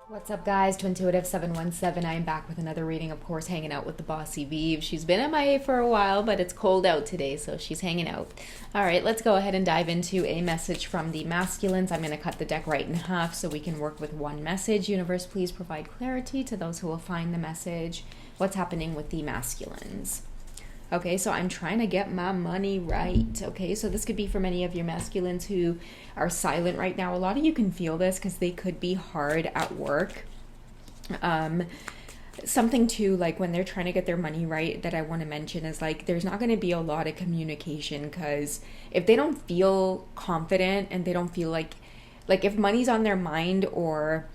What's up, guys? Twintuitive 717. I am back with another reading, of course, hanging out with the bossy Vive. She's been MIA for a while, but it's cold out today, so she's hanging out. All right, let's go ahead and dive into a message from the masculines. I'm going to cut the deck right in half so we can work with one message. Universe, please provide clarity to those who will find the message. What's happening with the masculines? Okay, so I'm trying to get my money right. Okay, so this could be for many of your masculines who are silent right now. A lot of you can feel this because they could be hard at work. Something too, like when they're trying to get their money right, that I want to mention is like there's not going to be a lot of communication, because if they don't feel confident and they don't feel like if money's on their mind, or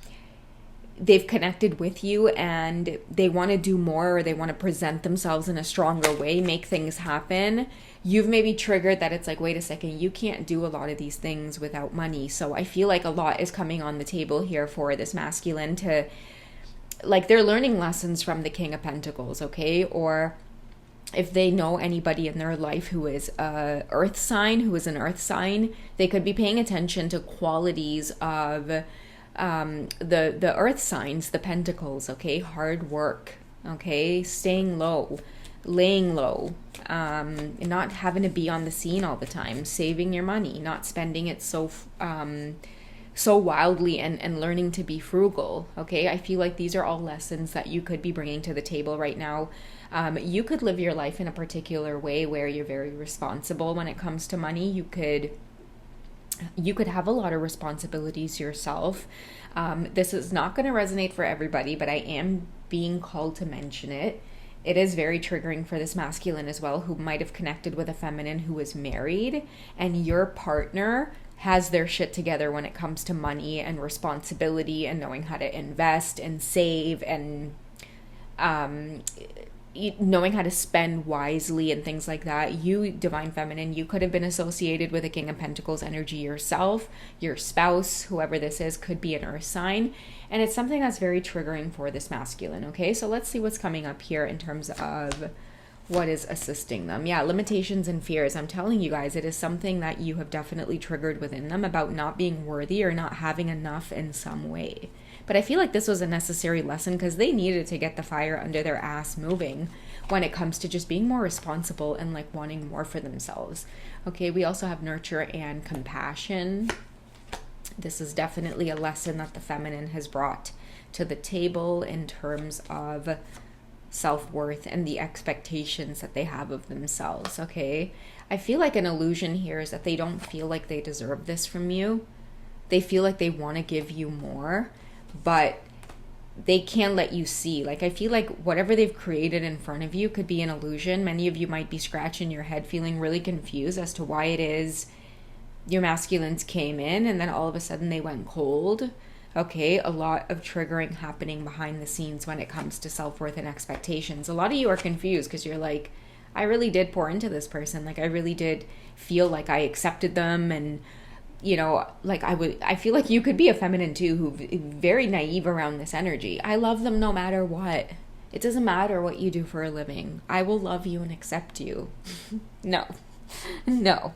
they've connected with you and they want to do more, or they want to present themselves in a stronger way, make things happen, you've maybe triggered that it's like, wait a second, you can't do a lot of these things without money. So I feel like a lot is coming on the table here for this masculine to, like, they're learning lessons from the King of Pentacles, okay? Or if they know anybody in their life who is an earth sign, they could be paying attention to qualities of the earth signs, the pentacles, okay? Hard work, okay? Staying low, laying low, not having to be on the scene all the time, saving your money, not spending it so wildly, and learning to be frugal, okay? I feel like these are all lessons that you could be bringing to the table right now. You could live your life in a particular way where you're very responsible when it comes to money. You could have a lot of responsibilities yourself. This is not going to resonate for everybody, but I am being called to mention it. It is very triggering for this masculine as well, who might have connected with a feminine who is married, and your partner has their shit together when it comes to money and responsibility and knowing how to invest and save and knowing how to spend wisely and things like that. You, divine feminine, you could have been associated with a King of Pentacles energy yourself. Your spouse, whoever this is, could be an earth sign, and it's something that's very triggering for this masculine. Okay, so let's see what's coming up here in terms of what is assisting them. Yeah, limitations and fears. I'm telling you guys, it is something that you have definitely triggered within them about not being worthy or not having enough in some way. But I feel like this was a necessary lesson, because they needed to get the fire under their ass moving when it comes to just being more responsible and like wanting more for themselves. Okay, we also have nurture and compassion. This is definitely a lesson that the feminine has brought to the table in terms of self-worth and the expectations that they have of themselves, okay? I feel like an illusion here is that they don't feel like they deserve this from you. They feel like they want to give you more, but they can't let you see. Like, I feel like whatever they've created in front of you could be an illusion. Many of you might be scratching your head, feeling really confused as to why it is your masculines came in and then all of a sudden they went cold. Okay, a lot of triggering happening behind the scenes when it comes to self-worth and expectations. A lot of you are confused because you're like, I really did pour into this person. Like, I really did feel like I accepted them, and you know, like I feel like you could be a feminine too who very naive around this energy. I love them no matter what. It doesn't matter what you do for a living. I will love you and accept you. No. No.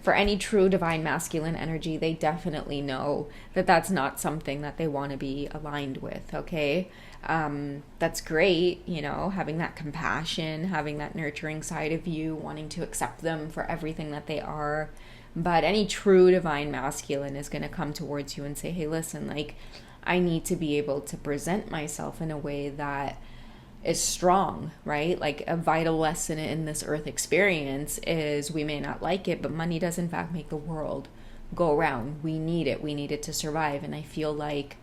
For any true divine masculine energy, they definitely know that that's not something that they want to be aligned with, okay? That's great, you know, having that compassion, having that nurturing side of you, wanting to accept them for everything that they are. But any true divine masculine is going to come towards you and say, hey, listen, like, I need to be able to present myself in a way that is strong, right? Like, a vital lesson in this earth experience is we may not like it, but money does in fact make the world go around. We need it. We need it to survive. And I feel like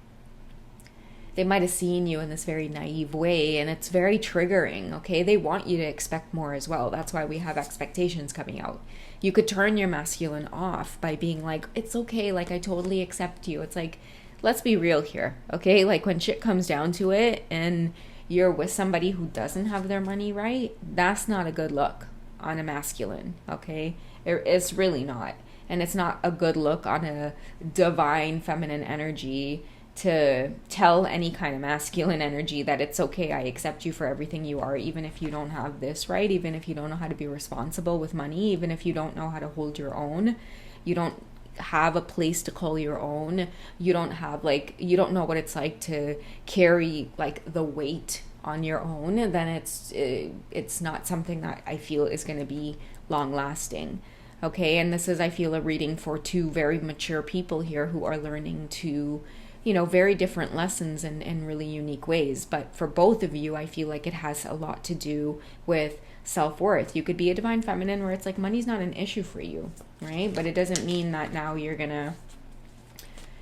they might have seen you in this very naive way, and it's very triggering, okay? They want you to expect more as well. That's why we have expectations coming out. You could turn your masculine off by being like, it's okay, like, I totally accept you. It's like, let's be real here, okay? Like, when shit comes down to it and you're with somebody who doesn't have their money right, that's not a good look on a masculine, okay? It's really not. And it's not a good look on a divine feminine energy to tell any kind of masculine energy that it's okay, I accept you for everything you are, even if you don't have this right, even if you don't know how to be responsible with money, even if you don't know how to hold your own. You don't have a place to call your own, you don't have like, you don't know what it's like to carry like the weight on your own, then it's not something that I feel is going to be long lasting. Okay, and this is, I feel, a reading for two very mature people here who are learning to, very different lessons in really unique ways. But for both of you, I feel like it has a lot to do with self-worth. You could be a divine feminine where it's like money's not an issue for you, right? But it doesn't mean that now you're gonna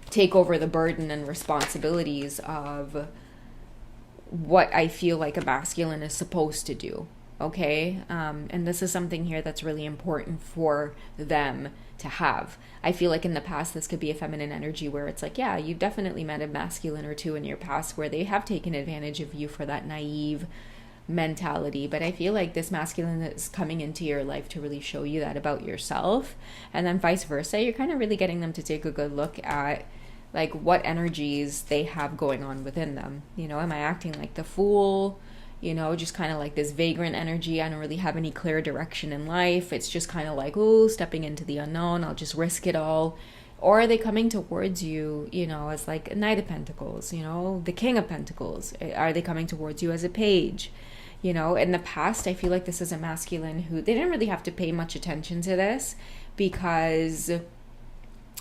take over the burden and responsibilities of what I feel like a masculine is supposed to do. Okay, and this is something here that's really important for them to have. I feel like in the past this could be a feminine energy where it's like, yeah, you've definitely met a masculine or two in your past where they have taken advantage of you for that naive mentality. But I feel like this masculine is coming into your life to really show you that about yourself, and then vice versa. You're kind of really getting them to take a good look at like what energies they have going on within them. Am I acting like the fool? Just kind of like this vagrant energy. I don't really have any clear direction in life. It's just kind of like, oh, stepping into the unknown. I'll just risk it all. Or are they coming towards you, as like a Knight of Pentacles, the King of Pentacles? Are they coming towards you as a page? In the past, I feel like this is a masculine who, they didn't really have to pay much attention to this because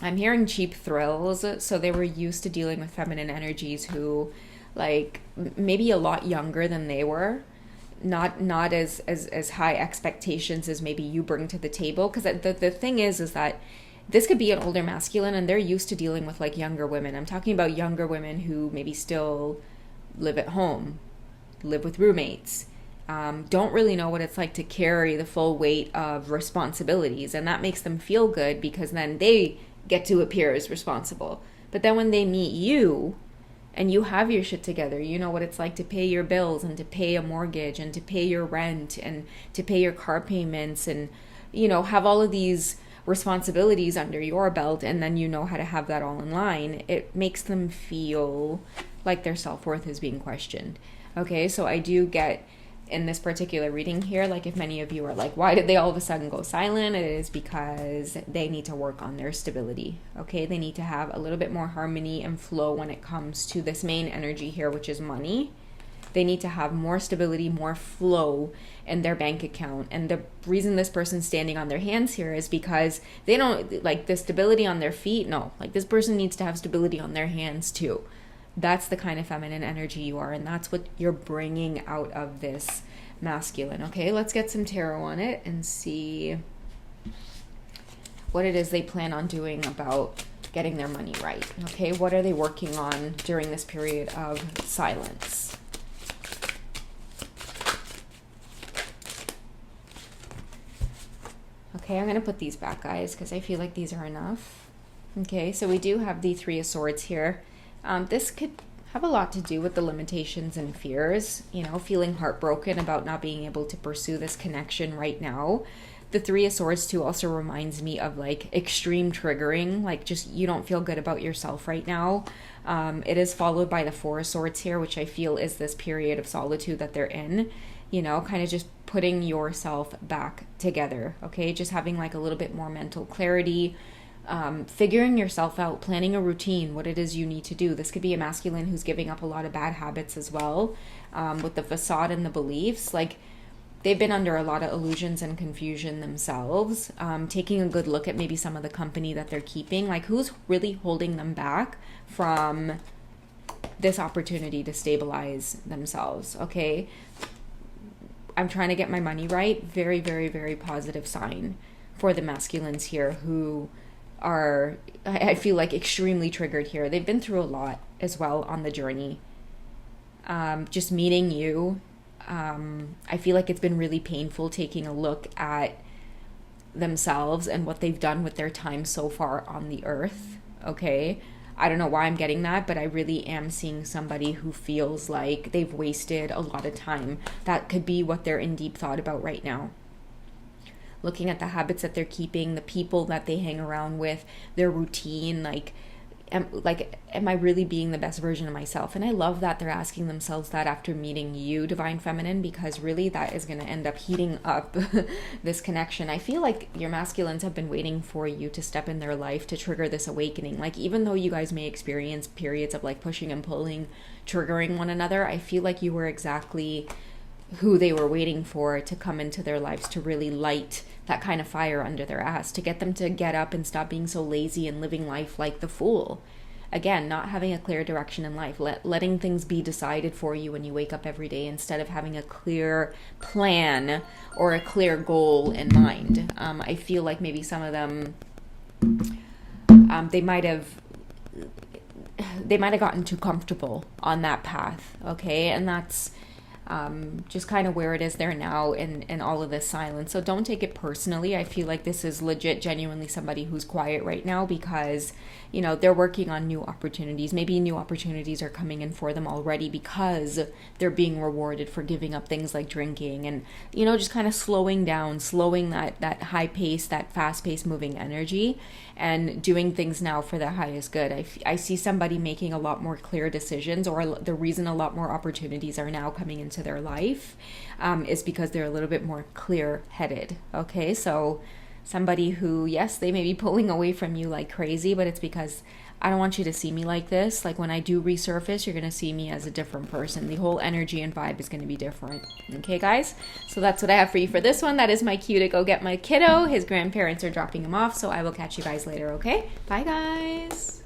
I'm hearing cheap thrills. So they were used to dealing with feminine energies who, like, maybe a lot younger than they were, not as high expectations as maybe you bring to the table. Because the thing is that this could be an older masculine and they're used to dealing with like younger women. I'm talking about younger women who maybe still live at home, live with roommates, don't really know what it's like to carry the full weight of responsibilities, and that makes them feel good because then they get to appear as responsible. But then when they meet you and you have your shit together, you know what it's like to pay your bills and to pay a mortgage and to pay your rent and to pay your car payments and, have all of these responsibilities under your belt, and then you know how to have that all in line, it makes them feel like their self-worth is being questioned. Okay, so I do get in this particular reading here, like if many of you are like, why did they all of a sudden go silent? It is because they need to work on their stability. Okay, they need to have a little bit more harmony and flow when it comes to this main energy here, which is money. They need to have more stability, more flow in their bank account. And the reason this person's standing on their hands here is because they don't like the stability on their feet. No, like this person needs to have stability on their hands too. That's the kind of feminine energy you are, and that's what you're bringing out of this masculine. Okay, let's get some tarot on it and see what it is they plan on doing about getting their money right. Okay, what are they working on during this period of silence? Okay, I'm going to put these back, guys, because I feel like these are enough. Okay, so we do have the Three of Swords here. This could have a lot to do with the limitations and fears, feeling heartbroken about not being able to pursue this connection right now. The Three of Swords too also reminds me of like extreme triggering, like just you don't feel good about yourself right now. It is followed by the Four of Swords here, which I feel is this period of solitude that they're in, kind of just putting yourself back together. Okay, just having like a little bit more mental clarity. Figuring yourself out, planning a routine, what it is you need to do. This could be a masculine who's giving up a lot of bad habits as well, with the facade and the beliefs. Like they've been under a lot of illusions and confusion themselves, taking a good look at maybe some of the company that they're keeping, like who's really holding them back from this opportunity to stabilize themselves. Okay, I'm trying to get my money right. Very, very, very positive sign for the masculines here who are, I feel like, extremely triggered here. They've been through a lot as well on the journey. Just meeting you, I feel like it's been really painful taking a look at themselves and what they've done with their time so far on the earth. Okay, I don't know why I'm getting that, but I really am seeing somebody who feels like they've wasted a lot of time. That could be what they're in deep thought about right now. Looking at the habits that they're keeping, the people that they hang around with, their routine, like am I really being the best version of myself? And I love that they're asking themselves that after meeting you, Divine Feminine, because really that is going to end up heating up this connection. I feel like your masculines have been waiting for you to step in their life to trigger this awakening. Like, even though you guys may experience periods of like pushing and pulling, triggering one another, I feel like you were exactly who they were waiting for to come into their lives, to really light that kind of fire under their ass, to get them to get up and stop being so lazy and living life like the fool. Again, not having a clear direction in life, letting things be decided for you when you wake up every day, instead of having a clear plan or a clear goal in mind. I feel like maybe some of them, they might have gotten too comfortable on that path, okay? And that's just kind of where it is there now in all of this silence. So don't take it personally. I feel like this is legit, genuinely somebody who's quiet right now because, you know, they're working on new opportunities. Maybe new opportunities are coming in for them already because they're being rewarded for giving up things like drinking and, you know, just kind of slowing down, slowing that high pace, that fast pace moving energy, and doing things now for the highest good. I see somebody making a lot more clear decisions, or the reason a lot more opportunities are now coming into their life is because they're a little bit more clear-headed. Okay, so somebody who, yes, they may be pulling away from you like crazy, but it's because I don't want you to see me like this. Like, when I do resurface, you're going to see me as a different person. The whole energy and vibe is going to be different. Okay, guys? So that's what I have for you for this one. That is my cue to go get my kiddo. His grandparents are dropping him off, so I will catch you guys later, okay? Bye, guys.